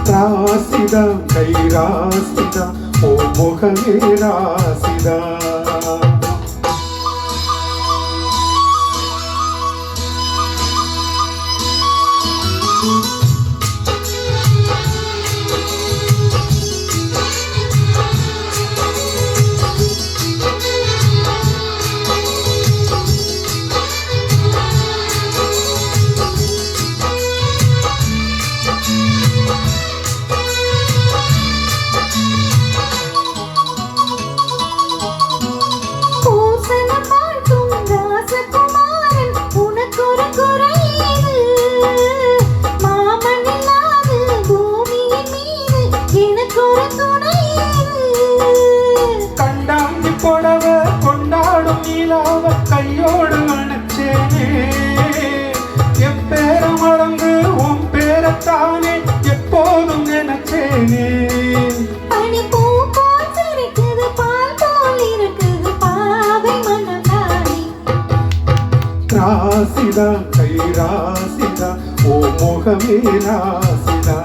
ராசிதா கை ராசிதா ஓ முகமே ராசிதா நீலாவ கையோடு அணைச்சேனே என் பேர மறந்து உன் பேரத்தானே எப்போதும் நினைச்சேனே பனி பூ போல் சிரிக்குது பால் போல் இருக்குது பாவை மனதானே ராசிதா கை ராசிதா ஓ முகமே ராசிதா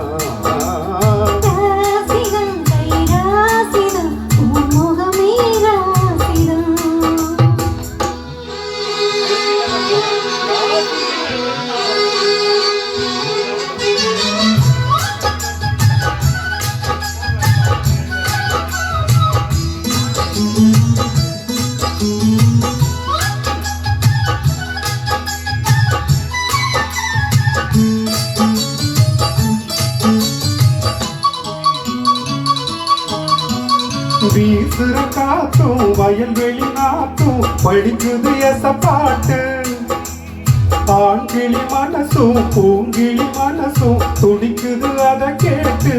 வீசுற காத்தும் வயல்வெளி நாத்தும் படிக்குது எச பாட்டு ஆண்கிளி மனசும் பூங்கிளி மனசும் துடிக்குது அதை கேட்டு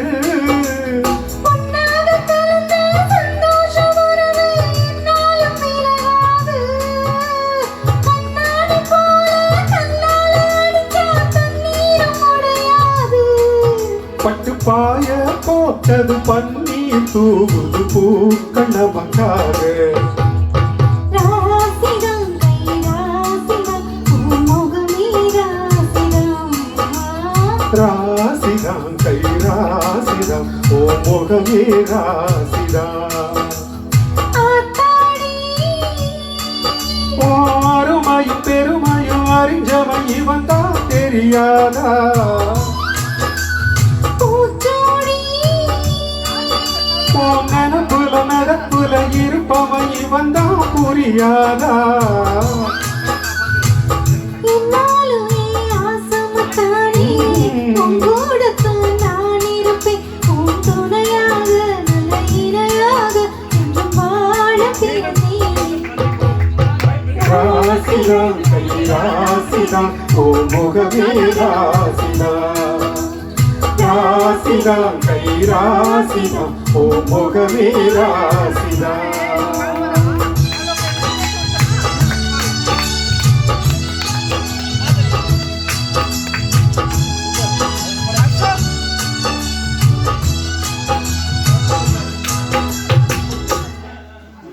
பட்டு பாய போட்டது பன்னீர் தூவுது பூக்கள் நமக்காக ராசிதான் கை ராசிதான் ஓ முகமே ராசிதான் ஆறுமையும் பெருமையும் அறிஞ்சவன் இவன் தான் தெரியாதா நனப்புல நடப்புல இருப்பவன் இவன் தான் புரியாதா ராசிதா கை ராசிதா ஓ முகமே ராசிதா ராசிதா கை ராசிதா ஓ முகமே ராசிதா